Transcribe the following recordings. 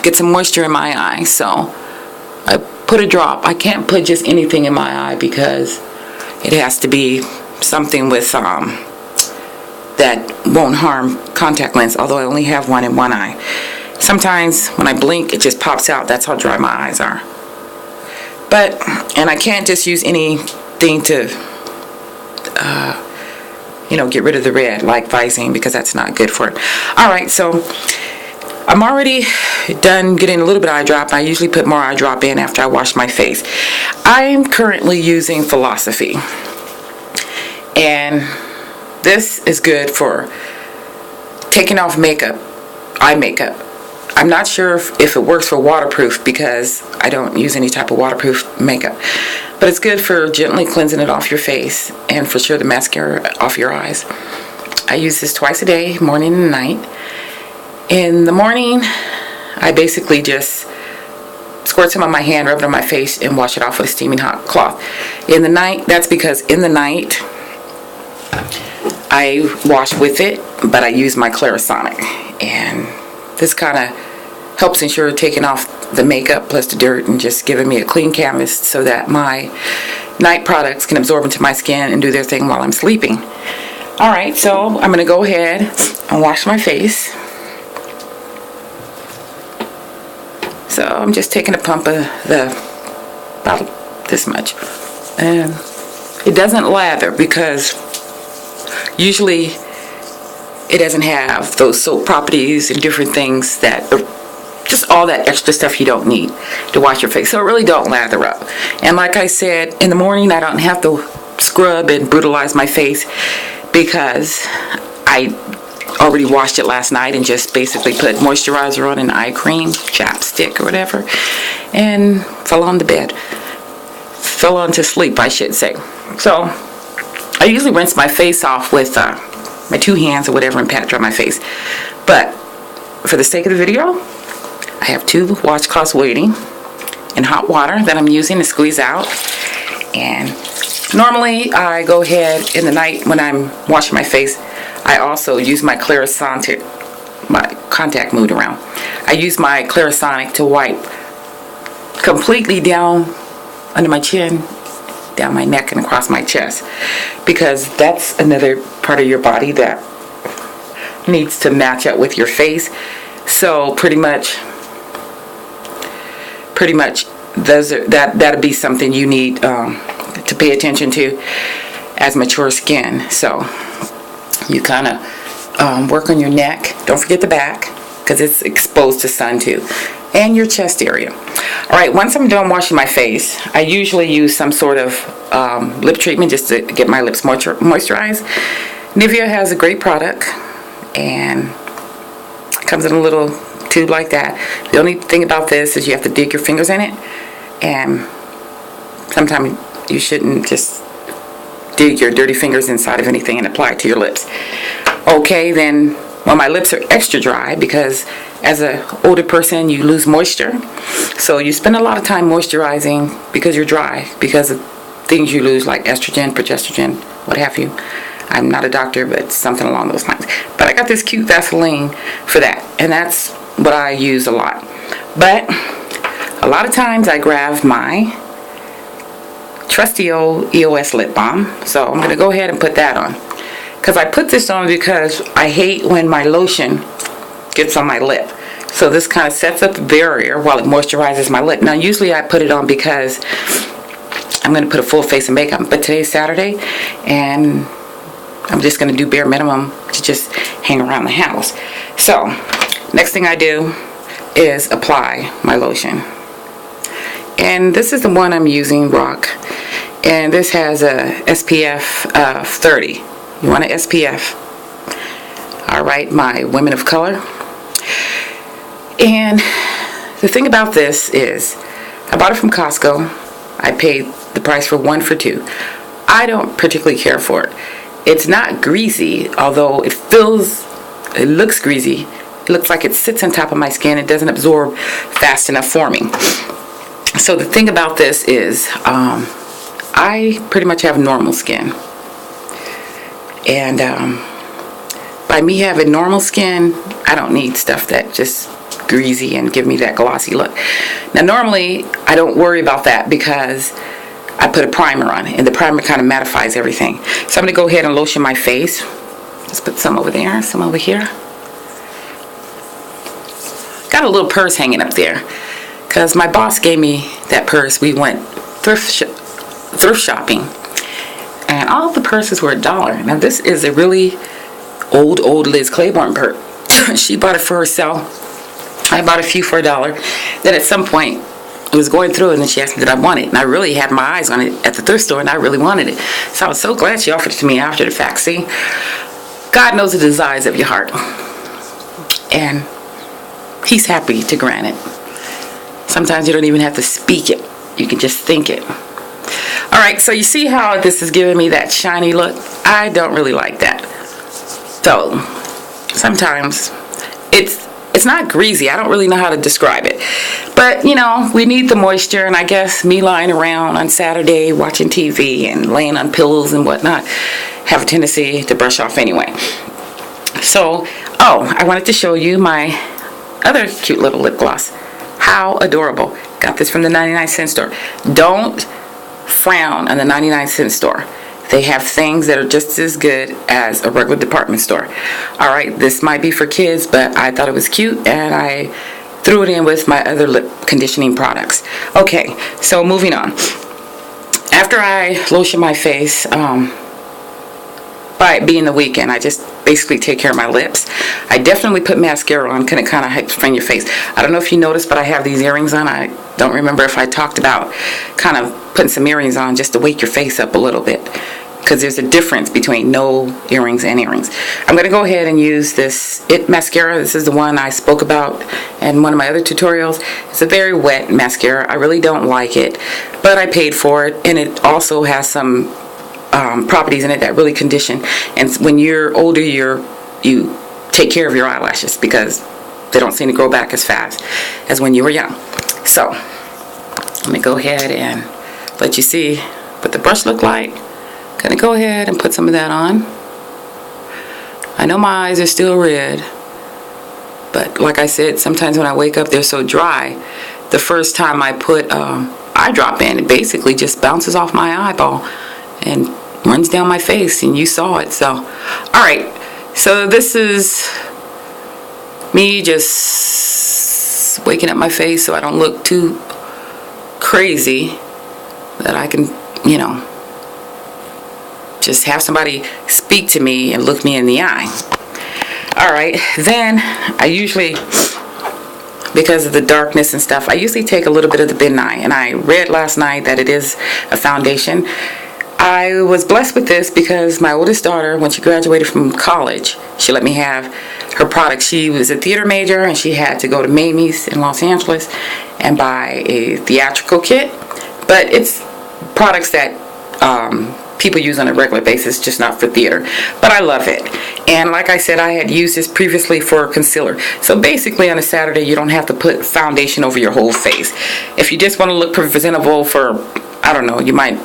get some moisture in my eye. So I put a drop. I can't put just anything in my eye because it has to be something with that won't harm contact lens, although I only have one in one eye. Sometimes when I blink, it just pops out. That's how dry my eyes are. And I can't just use anything to, get rid of the red, like Visine, because that's not good for it. All right, so I'm already done getting a little bit of eye drop. I usually put more eye drop in after I wash my face. I'm currently using Philosophy, and this is good for taking off makeup, eye makeup. I'm not sure if it works for waterproof because I don't use any type of waterproof makeup. But it's good for gently cleansing it off your face and for sure the mascara off your eyes. I use this twice a day, morning and night. In the morning, I basically just squirt some on my hand, rub it on my face, and wash it off with a steaming hot cloth. In the night, that's because in the night, I wash with it, but I use my Clarisonic. And this kind of helps ensure taking off the makeup plus the dirt and just giving me a clean canvas so that my night products can absorb into my skin and do their thing while I'm sleeping. All right, so I'm going to go ahead and wash my face. So I'm just taking a pump of about this much. And it doesn't lather because usually it doesn't have those soap properties and different things that just all that extra stuff you don't need to wash your face. So it really don't lather up. And like I said, in the morning I don't have to scrub and brutalize my face because I already washed it last night and just basically put moisturizer on and eye cream, chapstick or whatever, and fell on to sleep, I should say. So I usually rinse my face off with my two hands or whatever and pat dry my face. But for the sake of the video, I have 2 washcloths waiting in hot water that I'm using to squeeze out. And normally I go ahead in the night when I'm washing my face, I also use my Clarisonic, my contact moved around. I use my Clarisonic to wipe completely down under my chin, down my neck and across my chest, because that's another part of your body that needs to match up with your face. So pretty much that'll be something you need to pay attention to as mature skin. So you kind of work on your neck. Don't forget the back because it's exposed to sun too, and your chest area. All right, once I'm done washing my face, I usually use some sort of lip treatment just to get my lips moisturized. Nivea has a great product, and it comes in a little tube like that. The only thing about this is you have to dig your fingers in it, and sometimes you shouldn't just dig your dirty fingers inside of anything and apply it to your lips. Okay, then when my lips are extra dry, because as an older person you lose moisture, so you spend a lot of time moisturizing because you're dry, because of things you lose like estrogen, progesterone, what have you. I'm not a doctor, but something along those lines. But I got this cute Vaseline for that, and that's what I use a lot. But a lot of times I grab my trusty old EOS lip balm, so I'm going to go ahead and put that on. Because I put this on because I hate when my lotion gets on my lip. So this kind of sets up a barrier while it moisturizes my lip. Now usually I put it on because I'm going to put a full face of makeup, but today's Saturday and I'm just going to do bare minimum to just hang around the house. So next thing I do is apply my lotion. And this is the one I'm using, Rock. And this has a SPF 30. You want an SPF. Alright, my women of color. And the thing about this is, I bought it from Costco. I paid the price for 1 for 2. I don't particularly care for it. It's not greasy, although it looks greasy. It looks like it sits on top of my skin. It doesn't absorb fast enough for me. So the thing about this is, I pretty much have normal skin. And by me having normal skin, I don't need stuff that just greasy and give me that glossy look. Now normally I don't worry about that because I put a primer on, and the primer kind of mattifies everything. So I'm going to go ahead and lotion my face. Let's put some over there, some over here. Got a little purse hanging up there because my boss gave me that purse. We went thrift shopping, and all the purses were $1. Now this is a really old Liz Claiborne purse. She bought it for herself. I bought a few for $1. Then at some point I was going through it, and then she asked me did I want it, and I really had my eyes on it at the thrift store, and I really wanted it. So I was so glad she offered it to me after the fact. See, God knows the desires of your heart, and He's happy to grant it. Sometimes you don't even have to speak it. You can just think it. Alright, so you see how this is giving me that shiny look? I don't really like that. So, sometimes it's not greasy. I don't really know how to describe it. But, you know, we need the moisture, and I guess me lying around on Saturday watching TV and laying on pillows and whatnot have a tendency to brush off anyway. So, I wanted to show you my other cute little lip gloss. How adorable. Got this from the 99-cent store. Don't frown on the 99-cent store. They have things that are just as good as a regular department store. Alright, this might be for kids, but I thought it was cute, and I threw it in with my other lip conditioning products. Okay, so moving on. After I lotion my face, by it being the weekend, I just basically take care of my lips. I definitely put mascara on, because it kind of helps frame your face. I don't know if you noticed, but I have these earrings on. I don't remember if I talked about kind of putting some earrings on just to wake your face up a little bit, because there's a difference between no earrings and earrings. I'm going to go ahead and use this IT mascara. This is the one I spoke about in one of my other tutorials. It's a very wet mascara. I really don't like it, but I paid for it, and it also has some properties in it that really condition. And when you're older, you take care of your eyelashes because they don't seem to grow back as fast as when you were young. So let me go ahead and let you see what the brush look like. Gonna go ahead and put some of that on. I know my eyes are still red, but like I said, sometimes when I wake up they're so dry. The first time I put eye drop in, it basically just bounces off my eyeball and runs down my face, and you saw it. So alright, so this is me just waking up my face so I don't look too crazy, that I can, you know, just have somebody speak to me and look me in the eye. Alright, then I usually, because of the darkness and stuff, I usually take a little bit of the Ben Nye, and I read last night that it is a foundation. I was blessed with this because my oldest daughter, when she graduated from college, she let me have her products. She was a theater major, and she had to go to Mamie's in Los Angeles and buy a theatrical kit. But it's products that people use on a regular basis, just not for theater. But I love it. And like I said, I had used this previously for concealer. So basically on a Saturday, you don't have to put foundation over your whole face. If you just want to look presentable for, I don't know, you might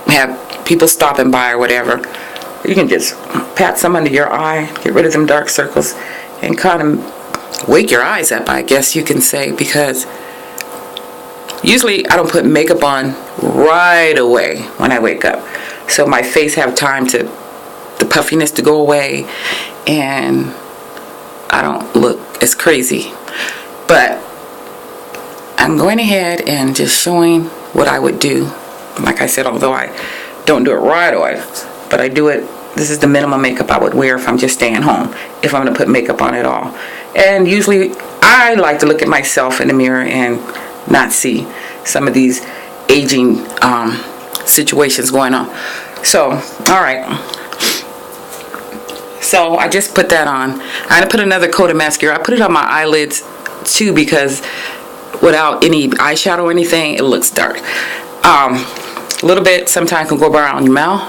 have people stopping by or whatever, you can just pat some under your eye, get rid of them dark circles, and kind of wake your eyes up, I guess you can say, because usually I don't put makeup on right away when I wake up, so my face have time to, the puffiness to go away, and I don't look as crazy. But I'm going ahead and just showing what I would do. Like I said, although I don't do it right away, but I do it. This is the minimum makeup I would wear if I'm just staying home, if I'm going to put makeup on at all. And usually I like to look at myself in the mirror and not see some of these aging situations going on. So, alright. So I just put that on. I'm going to put another coat of mascara. I put it on my eyelids too, because without any eyeshadow or anything, it looks dark. A little bit sometimes can go around your mouth,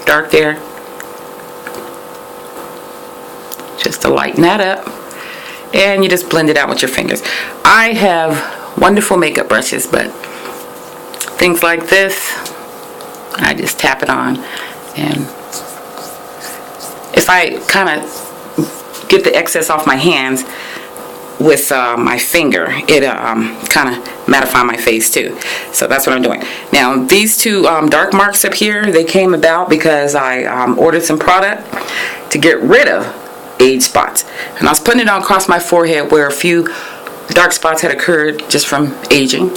dark there, just to lighten that up, and you just blend it out with your fingers. I have wonderful makeup brushes, but things like this, I just tap it on, and if I kind of get the excess off my hands, with my finger. It kind of mattify my face too. So that's what I'm doing. Now these two dark marks up here, they came about because I ordered some product to get rid of age spots. And I was putting it on across my forehead where a few dark spots had occurred just from aging.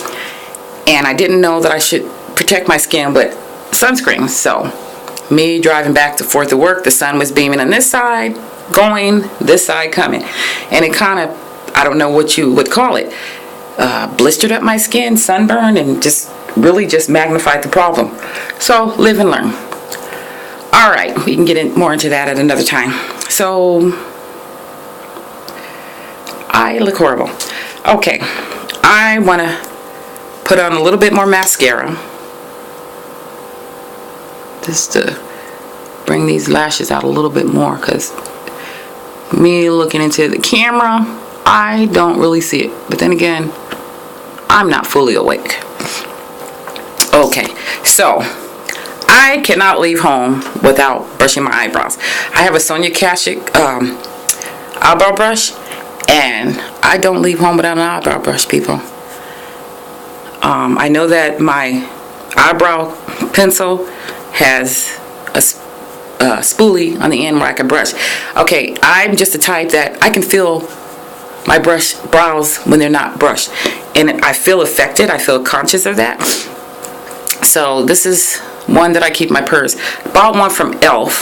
And I didn't know that I should protect my skin with sunscreen. So me driving back and forth to work, the sun was beaming on this side, going, this side coming. And it kind of, I don't know what you would call it, blistered up my skin, sunburned, and just really just magnified the problem. So live and learn. All right, we can get more into that at another time. So I look horrible. Okay, I want to put on a little bit more mascara just to bring these lashes out a little bit more, because me looking into the camera, I don't really see it. But then again, I'm not fully awake. Okay, so I cannot leave home without brushing my eyebrows. I have a Sonia Kashuk eyebrow brush, and I don't leave home without an eyebrow brush, people. I know that my eyebrow pencil has a spoolie on the end where I can brush. Okay, I'm just the type that I can feel my brows when they're not brushed, and I feel affected. I feel conscious of that. So this is one that I keep in my purse. Bought one from Elf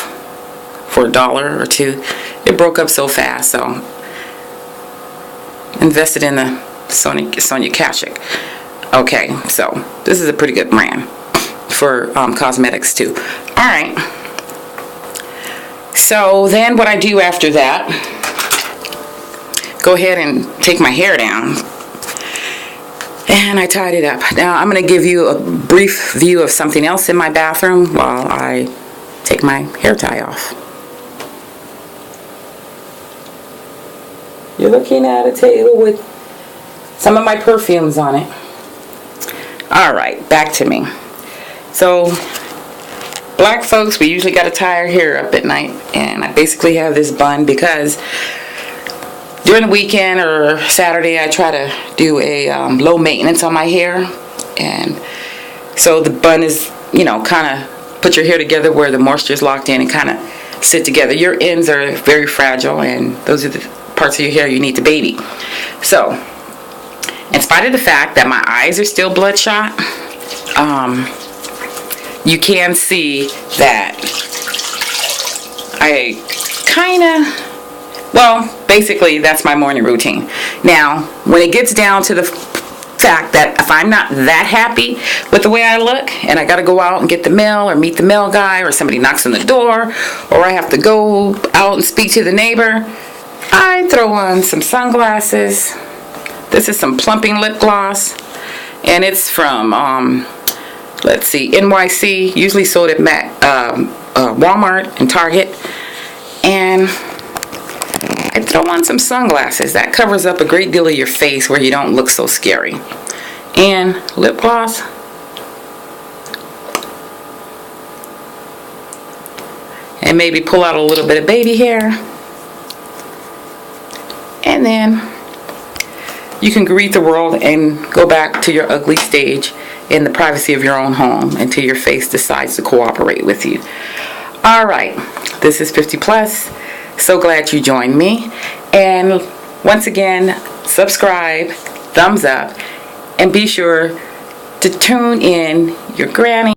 for $1 or $2. It broke up so fast, so invested in the Sonia Kashuk. Okay, so this is a pretty good brand for cosmetics too. All right. So then what I do after that, go ahead and take my hair down, and I tied it up. Now I'm going to give you a brief view of something else in my bathroom while I take my hair tie off. You're looking at a table with some of my perfumes on it. All right, back to me. So black folks, we usually got to tie our hair up at night, and I basically have this bun because during the weekend or Saturday I try to do a low maintenance on my hair, and so the bun is, you know, kind of put your hair together where the moisture is locked in and kind of sit together. Your ends are very fragile, and those are the parts of your hair you need to baby. So in spite of the fact that my eyes are still bloodshot, you can see that I kind of, well, basically that's my morning routine. Now, when it gets down to the fact that if I'm not that happy with the way I look, and I got to go out and get the mail or meet the mail guy, or somebody knocks on the door, or I have to go out and speak to the neighbor, I throw on some sunglasses. This is some plumping lip gloss, and it's from let's see, NYC, usually sold at Walmart and Target. And I throw on some sunglasses. That covers up a great deal of your face where you don't look so scary. And lip gloss. And maybe pull out a little bit of baby hair. And then you can greet the world and go back to your ugly stage in the privacy of your own home until your face decides to cooperate with you. All right, this is 50 Plus. So glad you joined me. And once again, subscribe, thumbs up, and be sure to tune in your granny.